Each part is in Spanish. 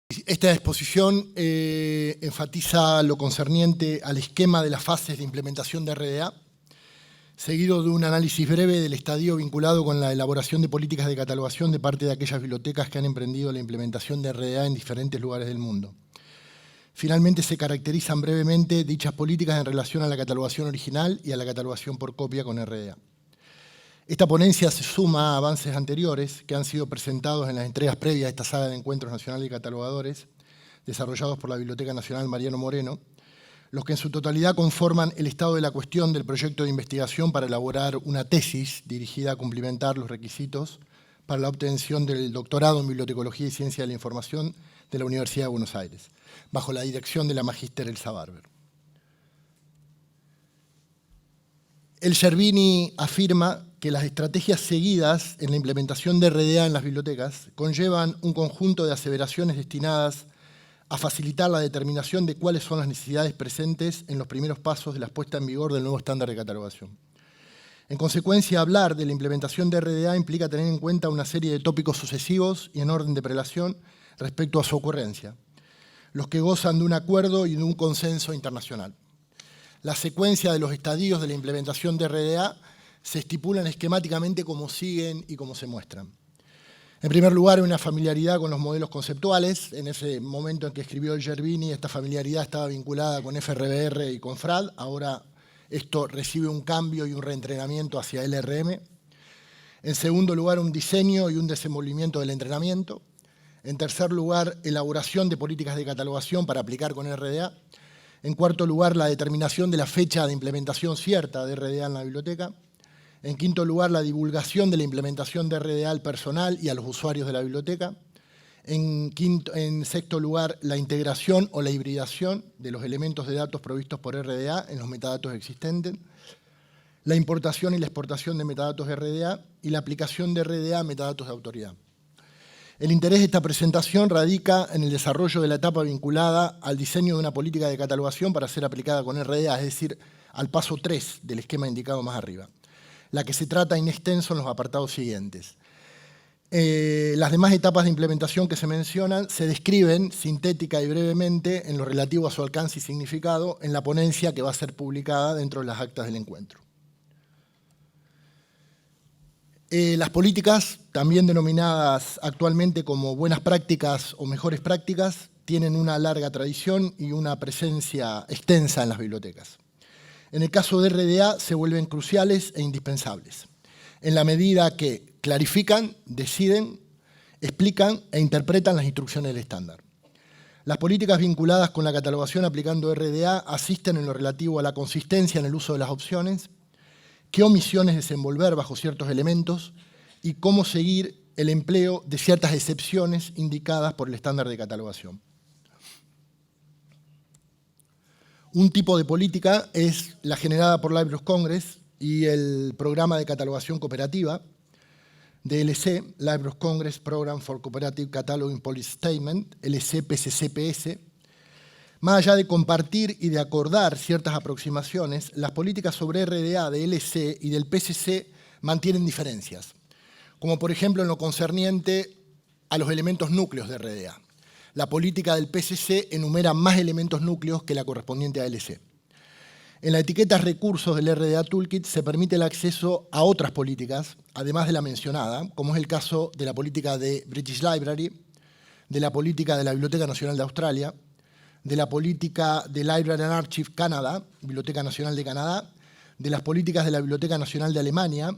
Esta exposición enfatiza lo concerniente al esquema de las fases de implementación de RDA, seguido de un análisis breve del estadio vinculado con la elaboración de políticas de catalogación de parte de aquellas bibliotecas que han emprendido la implementación de RDA en diferentes lugares del mundo. Finalmente, se caracterizan brevemente dichas políticas en relación a la catalogación original y a la catalogación por copia con RDA. Esta ponencia se suma a avances anteriores que han sido presentados en las entregas previas a esta saga de encuentros nacionales de catalogadores desarrollados por la Biblioteca Nacional Mariano Moreno, los que en su totalidad conforman el estado de la cuestión del proyecto de investigación para elaborar una tesis dirigida a cumplimentar los requisitos para la obtención del doctorado en Bibliotecología y Ciencia de la Información de la Universidad de Buenos Aires, bajo la dirección de la magíster Elsa Barber. El Cervini afirma que las estrategias seguidas en la implementación de RDA en las bibliotecas conllevan un conjunto de aseveraciones destinadas a facilitar la determinación de cuáles son las necesidades presentes en los primeros pasos de la puesta en vigor del nuevo estándar de catalogación. En consecuencia, hablar de la implementación de RDA implica tener en cuenta una serie de tópicos sucesivos y en orden de prelación respecto a su ocurrencia, los que gozan de un acuerdo y de un consenso internacional. La secuencia de los estadios de la implementación de RDA se estipulan esquemáticamente como siguen y como se muestran. En primer lugar, una familiaridad con los modelos conceptuales. En ese momento en que escribió el Cervini, esta familiaridad estaba vinculada con FRBR y con FRAD. Ahora esto recibe un cambio y un reentrenamiento hacia LRM. En segundo lugar, un diseño y un desenvolvimiento del entrenamiento. En tercer lugar, elaboración de políticas de catalogación para aplicar con RDA. En cuarto lugar, la determinación de la fecha de implementación cierta de RDA en la biblioteca. En quinto lugar, la divulgación de la implementación de RDA al personal y a los usuarios de la biblioteca. En sexto lugar, la integración o la hibridación de los elementos de datos provistos por RDA en los metadatos existentes. La importación y la exportación de metadatos de RDA y la aplicación de RDA a metadatos de autoridad. El interés de esta presentación radica en el desarrollo de la etapa vinculada al diseño de una política de catalogación para ser aplicada con RDA, es decir, al paso 3 del esquema indicado más arriba, la que se trata in extenso en los apartados siguientes. Las demás etapas de implementación que se mencionan se describen sintética y brevemente en lo relativo a su alcance y significado en la ponencia que va a ser publicada dentro de las actas del encuentro. Las políticas, también denominadas actualmente como buenas prácticas o mejores prácticas, tienen una larga tradición y una presencia extensa en las bibliotecas. En el caso de RDA se vuelven cruciales e indispensables, en la medida que clarifican, deciden, explican e interpretan las instrucciones del estándar. Las políticas vinculadas con la catalogación aplicando RDA asisten en lo relativo a la consistencia en el uso de las opciones, qué omisiones desenvolver bajo ciertos elementos y cómo seguir el empleo de ciertas excepciones indicadas por el estándar de catalogación. Un tipo de política es la generada por Library of Congress y el programa de catalogación cooperativa, DLC, Library of Congress Program for Cooperative Cataloging Policy Statement, LC-PCC-PS. Más allá de compartir y de acordar ciertas aproximaciones, las políticas sobre RDA de LC y del PCC mantienen diferencias, como por ejemplo en lo concerniente a los elementos núcleos de RDA. La política del PCC enumera más elementos núcleos que la correspondiente a LC. En la etiqueta recursos del RDA Toolkit se permite el acceso a otras políticas, además de la mencionada, como es el caso de la política de British Library, de la política de la Biblioteca Nacional de Australia, de la política de Library and Archive Canadá, Biblioteca Nacional de Canadá, de las políticas de la Biblioteca Nacional de Alemania,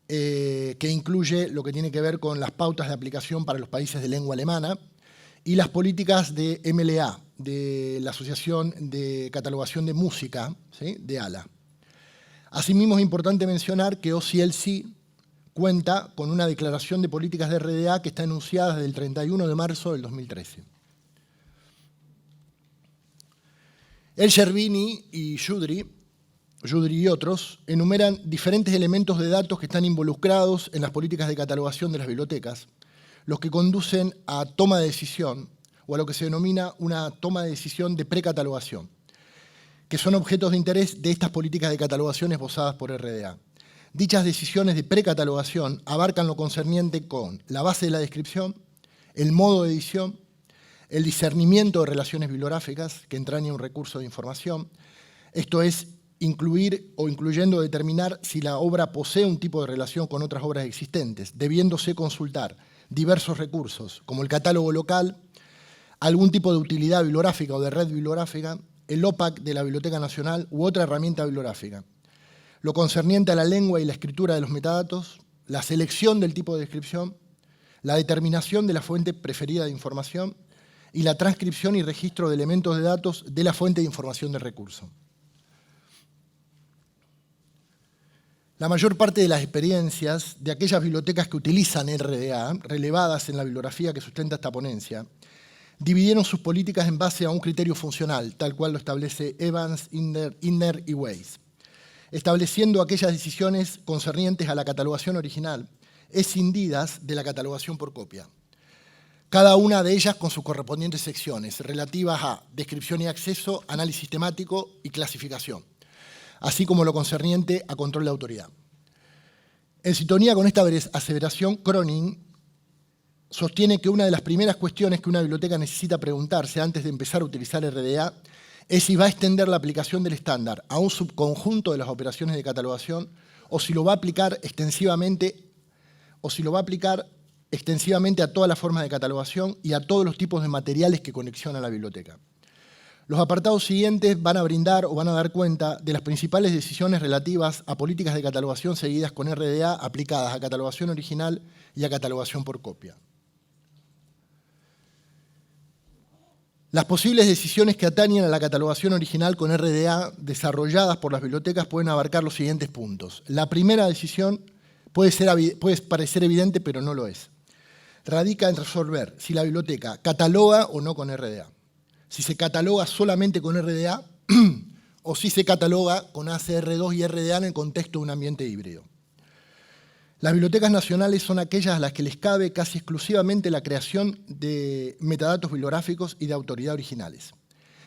que incluye lo que tiene que ver con las pautas de aplicación para los países de lengua alemana, y las políticas de MLA, de la Asociación de Catalogación de Música, ¿sí?, de ALA. Asimismo, es importante mencionar que OCLC cuenta con una declaración de políticas de RDA que está enunciada desde el 31 de marzo del 2013. El Cervini y Judry y otros enumeran diferentes elementos de datos que están involucrados en las políticas de catalogación de las bibliotecas, los que conducen a toma de decisión o a lo que se denomina una toma de decisión de precatalogación, que son objetos de interés de estas políticas de catalogación esbozadas por RDA. Dichas decisiones de precatalogación abarcan lo concerniente con la base de la descripción, el modo de edición, el discernimiento de relaciones bibliográficas que entraña un recurso de información, esto es, incluir o incluyendo determinar si la obra posee un tipo de relación con otras obras existentes, debiéndose consultar diversos recursos, como el catálogo local, algún tipo de utilidad bibliográfica o de red bibliográfica, el OPAC de la Biblioteca Nacional u otra herramienta bibliográfica. Lo concerniente a la lengua y la escritura de los metadatos, la selección del tipo de descripción, la determinación de la fuente preferida de información y la transcripción y registro de elementos de datos de la fuente de información del recurso. La mayor parte de las experiencias de aquellas bibliotecas que utilizan RDA, relevadas en la bibliografía que sustenta esta ponencia, dividieron sus políticas en base a un criterio funcional, tal cual lo establece Evans, Inner y Weiss, estableciendo aquellas decisiones concernientes a la catalogación original, escindidas de la catalogación por copia. Cada una de ellas con sus correspondientes secciones, relativas a descripción y acceso, análisis temático y clasificación, así como lo concerniente a control de autoridad. En sintonía con esta aseveración, Cronin sostiene que una de las primeras cuestiones que una biblioteca necesita preguntarse antes de empezar a utilizar RDA es si va a extender la aplicación del estándar a un subconjunto de las operaciones de catalogación o si lo va a aplicar extensivamente a todas las formas de catalogación y a todos los tipos de materiales que conexionan la biblioteca. Los apartados siguientes van a brindar o van a dar cuenta de las principales decisiones relativas a políticas de catalogación seguidas con RDA aplicadas a catalogación original y a catalogación por copia. Las posibles decisiones que atañen a la catalogación original con RDA desarrolladas por las bibliotecas pueden abarcar los siguientes puntos. La primera decisión puede parecer evidente, pero no lo es. Radica en resolver si la biblioteca cataloga o no con RDA. Si se cataloga solamente con RDA o si se cataloga con ACR2 y RDA en el contexto de un ambiente híbrido. Las bibliotecas nacionales son aquellas a las que les cabe casi exclusivamente la creación de metadatos bibliográficos y de autoridad originales,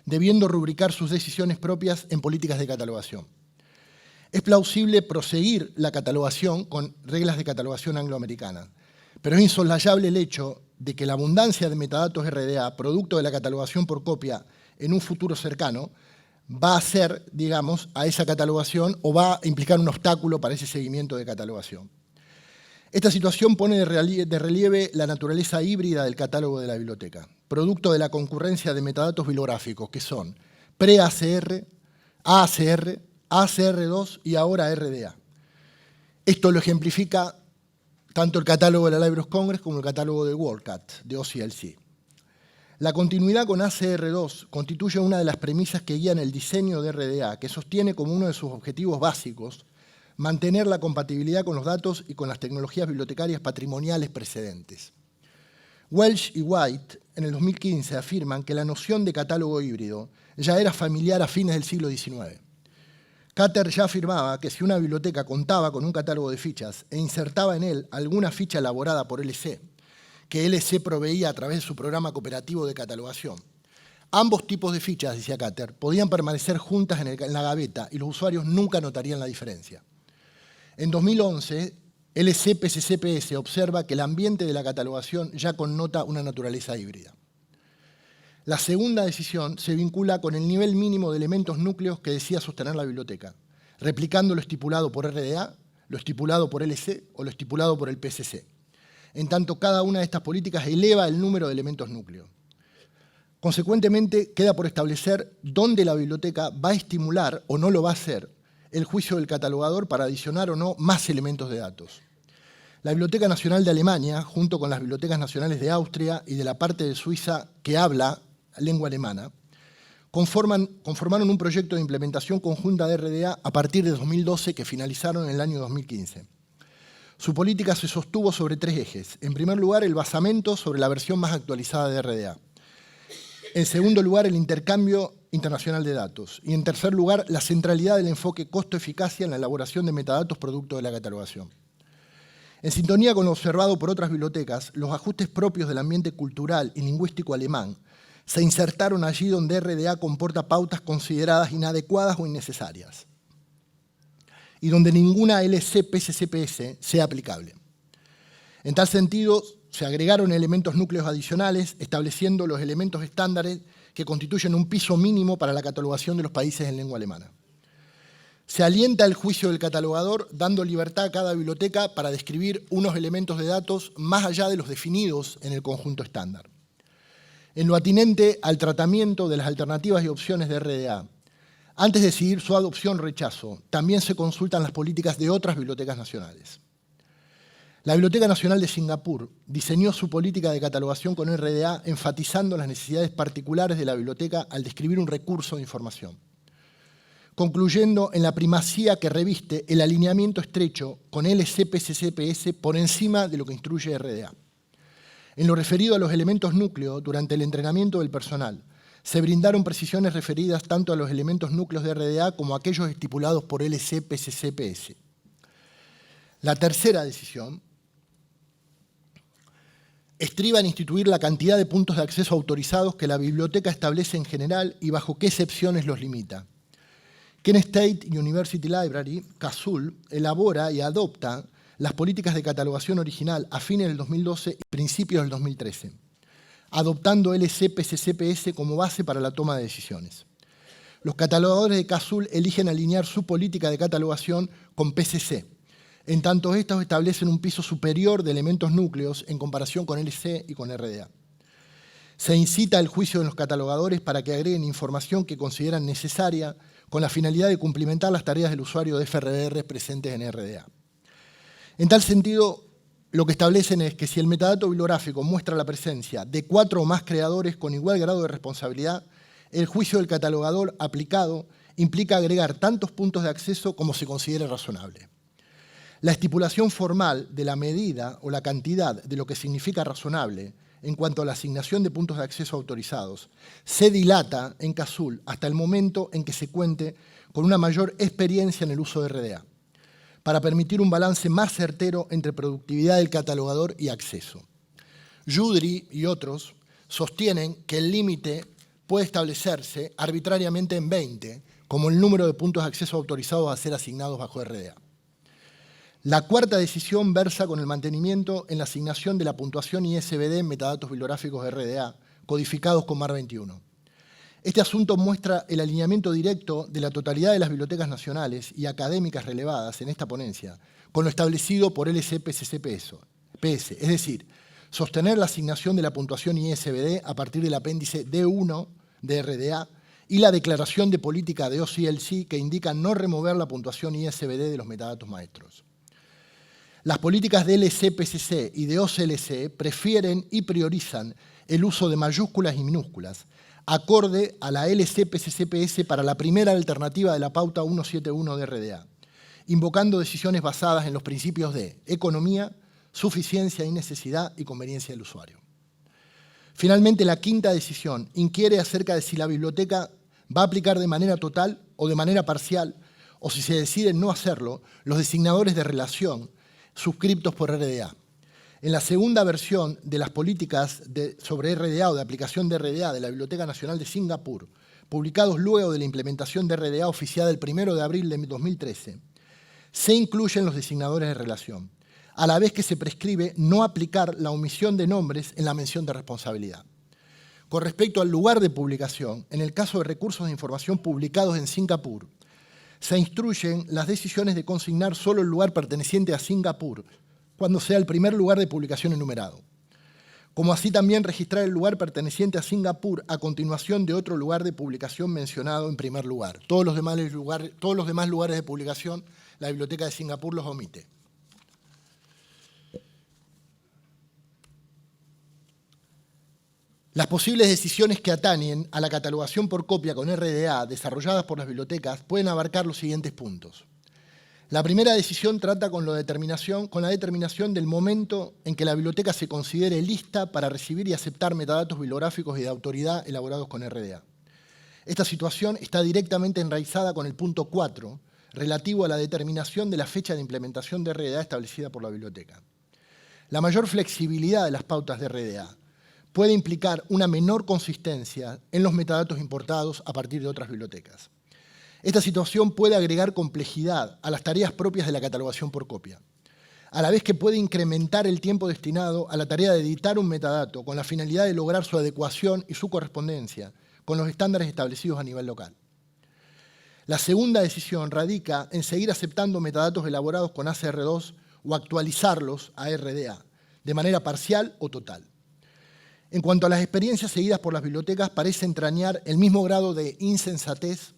debiendo rubricar sus decisiones propias en políticas de catalogación. Es plausible proseguir la catalogación con reglas de catalogación angloamericanas, pero es insoslayable el hecho de que la abundancia de metadatos RDA, producto de la catalogación por copia en un futuro cercano, va a hacer, digamos, a esa catalogación o va a implicar un obstáculo para ese seguimiento de catalogación. Esta situación pone de relieve la naturaleza híbrida del catálogo de la biblioteca, producto de la concurrencia de metadatos bibliográficos que son pre-ACR, ACR, ACR2 y ahora RDA. Esto lo ejemplifica tanto el catálogo de la Library of Congress como el catálogo de WorldCat, de OCLC. La continuidad con ACR2 constituye una de las premisas que guían el diseño de RDA, que sostiene como uno de sus objetivos básicos mantener la compatibilidad con los datos y con las tecnologías bibliotecarias patrimoniales precedentes. Welch y White, en el 2015, afirman que la noción de catálogo híbrido ya era familiar a fines del siglo XIX. Cater ya afirmaba que si una biblioteca contaba con un catálogo de fichas e insertaba en él alguna ficha elaborada por LC, que LC proveía a través de su programa cooperativo de catalogación, ambos tipos de fichas, decía Cater, podían permanecer juntas en la gaveta y los usuarios nunca notarían la diferencia. En 2011, LC-PCC-PS observa que el ambiente de la catalogación ya connota una naturaleza híbrida. La segunda decisión se vincula con el nivel mínimo de elementos núcleos que decía sostener la biblioteca, replicando lo estipulado por RDA, lo estipulado por LC o lo estipulado por el PCC. En tanto, cada una de estas políticas eleva el número de elementos núcleos. Consecuentemente, queda por establecer dónde la biblioteca va a estimular o no lo va a hacer el juicio del catalogador para adicionar o no más elementos de datos. La Biblioteca Nacional de Alemania, junto con las bibliotecas nacionales de Austria y de la parte de Suiza que habla lengua alemana, conformaron un proyecto de implementación conjunta de RDA a partir de 2012 que finalizaron en el año 2015. Su política se sostuvo sobre tres ejes. En primer lugar, el basamento sobre la versión más actualizada de RDA. En segundo lugar, el intercambio internacional de datos. Y en tercer lugar, la centralidad del enfoque costo-eficacia en la elaboración de metadatos producto de la catalogación. En sintonía con lo observado por otras bibliotecas, los ajustes propios del ambiente cultural y lingüístico alemán se insertaron allí donde RDA comporta pautas consideradas inadecuadas o innecesarias y donde ninguna LC-PCC-PS sea aplicable. En tal sentido, se agregaron elementos núcleos adicionales, estableciendo los elementos estándares que constituyen un piso mínimo para la catalogación de los países en lengua alemana. Se alienta el juicio del catalogador, dando libertad a cada biblioteca para describir unos elementos de datos más allá de los definidos en el conjunto estándar. En lo atinente al tratamiento de las alternativas y opciones de RDA, antes de decidir su adopción o rechazo, también se consultan las políticas de otras bibliotecas nacionales. La Biblioteca Nacional de Singapur diseñó su política de catalogación con RDA enfatizando las necesidades particulares de la biblioteca al describir un recurso de información, concluyendo en la primacía que reviste el alineamiento estrecho con LC-PCC-PS por encima de lo que instruye RDA. En lo referido a los elementos núcleo, durante el entrenamiento del personal, se brindaron precisiones referidas tanto a los elementos núcleos de RDA como a aquellos estipulados por LC-PCC-PS. La tercera decisión estriba en instituir la cantidad de puntos de acceso autorizados que la biblioteca establece en general y bajo qué excepciones los limita. Kent State University Library, CASUL, elabora y adopta las políticas de catalogación original a fines del 2012 y principios del 2013, adoptando LC-PCC-PS como base para la toma de decisiones. Los catalogadores de CASUL eligen alinear su política de catalogación con PCC, en tanto estos establecen un piso superior de elementos núcleos en comparación con LC y con RDA. Se incita el juicio de los catalogadores para que agreguen información que consideran necesaria con la finalidad de cumplimentar las tareas del usuario de FRBR presentes en RDA. En tal sentido, lo que establecen es que si el metadato bibliográfico muestra la presencia de 4 o más creadores con igual grado de responsabilidad, el juicio del catalogador aplicado implica agregar tantos puntos de acceso como se considere razonable. La estipulación formal de la medida o la cantidad de lo que significa razonable en cuanto a la asignación de puntos de acceso autorizados se dilata en CASUL hasta el momento en que se cuente con una mayor experiencia en el uso de RDA, para permitir un balance más certero entre productividad del catalogador y acceso. Youdry y otros sostienen que el límite puede establecerse arbitrariamente en 20, como el número de puntos de acceso autorizados a ser asignados bajo RDA. La cuarta decisión versa con el mantenimiento en la asignación de la puntuación ISBD en metadatos bibliográficos de RDA, codificados con MAR 21. Este asunto muestra el alineamiento directo de la totalidad de las bibliotecas nacionales y académicas relevadas en esta ponencia con lo establecido por LC-PCC-PS, es decir, sostener la asignación de la puntuación ISBD a partir del apéndice D1 de RDA y la declaración de política de OCLC que indica no remover la puntuación ISBD de los metadatos maestros. Las políticas de LC-PCC y de OCLC prefieren y priorizan el uso de mayúsculas y minúsculas, acorde a la LC-PCC-PS para la primera alternativa de la pauta 171 de RDA, invocando decisiones basadas en los principios de economía, suficiencia y necesidad y conveniencia del usuario. Finalmente, la quinta decisión inquiere acerca de si la biblioteca va a aplicar de manera total o de manera parcial, o si se decide no hacerlo, los designadores de relación suscriptos por RDA. En la segunda versión de las políticas sobre RDA o de aplicación de RDA de la Biblioteca Nacional de Singapur, publicados luego de la implementación de RDA oficial el 1 de abril de 2013, se incluyen los designadores de relación, a la vez que se prescribe no aplicar la omisión de nombres en la mención de responsabilidad. Con respecto al lugar de publicación, en el caso de recursos de información publicados en Singapur, se instruyen las decisiones de consignar solo el lugar perteneciente a Singapur, cuando sea el primer lugar de publicación enumerado, como así también registrar el lugar perteneciente a Singapur a continuación de otro lugar de publicación mencionado en primer lugar. Todos los demás lugares de publicación, la Biblioteca de Singapur los omite. Las posibles decisiones que atañen a la catalogación por copia con RDA desarrolladas por las bibliotecas pueden abarcar los siguientes puntos. La primera decisión trata con la determinación del momento en que la biblioteca se considere lista para recibir y aceptar metadatos bibliográficos y de autoridad elaborados con RDA. Esta situación está directamente enraizada con el punto 4, relativo a la determinación de la fecha de implementación de RDA establecida por la biblioteca. La mayor flexibilidad de las pautas de RDA puede implicar una menor consistencia en los metadatos importados a partir de otras bibliotecas. Esta situación puede agregar complejidad a las tareas propias de la catalogación por copia. a la vez que puede incrementar el tiempo destinado a la tarea de editar un metadato con la finalidad de lograr su adecuación y su correspondencia con los estándares establecidos a nivel local. La segunda decisión radica en seguir aceptando metadatos elaborados con ACR2 o actualizarlos a RDA, de manera parcial o total. En cuanto a las experiencias seguidas por las bibliotecas, parece entrañar el mismo grado de insensatez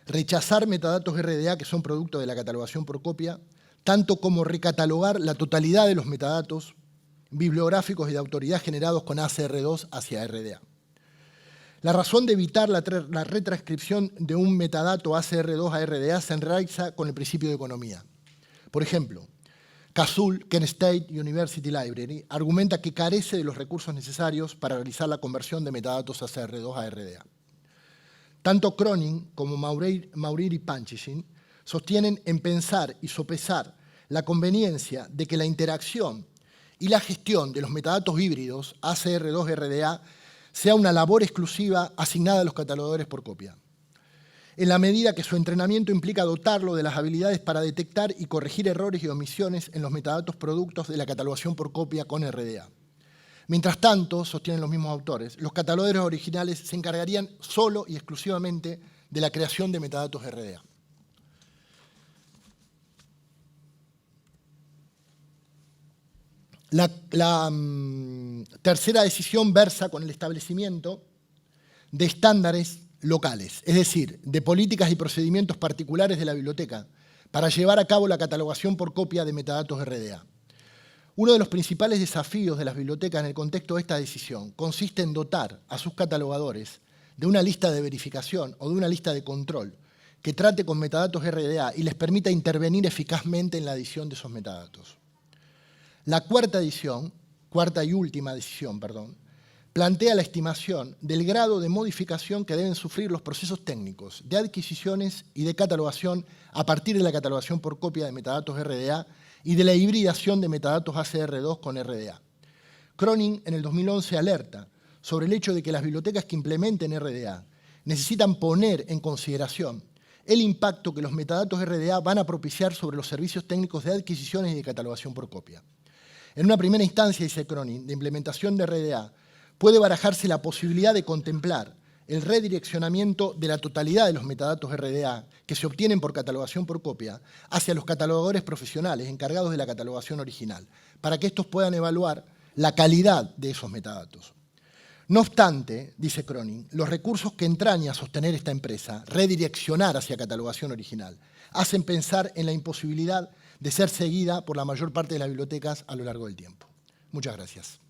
rechazar metadatos RDA que son producto de la catalogación por copia, tanto como recatalogar la totalidad de los metadatos bibliográficos y de autoridad generados con ACR2 hacia RDA. La razón de evitar la retranscripción de un metadato ACR2 a RDA se enraiza con el principio de economía. Por ejemplo, CASUL, Kent State University Library, argumenta que carece de los recursos necesarios para realizar la conversión de metadatos ACR2 a RDA. Tanto Cronin como Maurer y Panchichin sostienen en pensar y sopesar la conveniencia de que la interacción y la gestión de los metadatos híbridos ACR2-RDA sea una labor exclusiva asignada a los catalogadores por copia, en la medida que su entrenamiento implica dotarlo de las habilidades para detectar y corregir errores y omisiones en los metadatos productos de la catalogación por copia con RDA. Mientras tanto, sostienen los mismos autores, los catalogadores originales se encargarían solo y exclusivamente de la creación de metadatos RDA. La tercera decisión versa con el establecimiento de estándares locales, es decir, de políticas y procedimientos particulares de la biblioteca para llevar a cabo la catalogación por copia de metadatos RDA. Uno de los principales desafíos de las bibliotecas en el contexto de esta decisión consiste en dotar a sus catalogadores de una lista de verificación o de una lista de control que trate con metadatos RDA y les permita intervenir eficazmente en la adición de esos metadatos. La cuarta y última decisión, plantea la estimación del grado de modificación que deben sufrir los procesos técnicos de adquisiciones y de catalogación a partir de la catalogación por copia de metadatos RDA y de la hibridación de metadatos ACR2 con RDA. Cronin en el 2011 alerta sobre el hecho de que las bibliotecas que implementen RDA necesitan poner en consideración el impacto que los metadatos RDA van a propiciar sobre los servicios técnicos de adquisiciones y de catalogación por copia. En una primera instancia, dice Cronin, de implementación de RDA, puede barajarse la posibilidad de contemplar el redireccionamiento de la totalidad de los metadatos RDA que se obtienen por catalogación por copia hacia los catalogadores profesionales encargados de la catalogación original, para que estos puedan evaluar la calidad de esos metadatos. No obstante, dice Cronin, los recursos que entraña sostener esta empresa, redireccionar hacia catalogación original, hacen pensar en la imposibilidad de ser seguida por la mayor parte de las bibliotecas a lo largo del tiempo. Muchas gracias.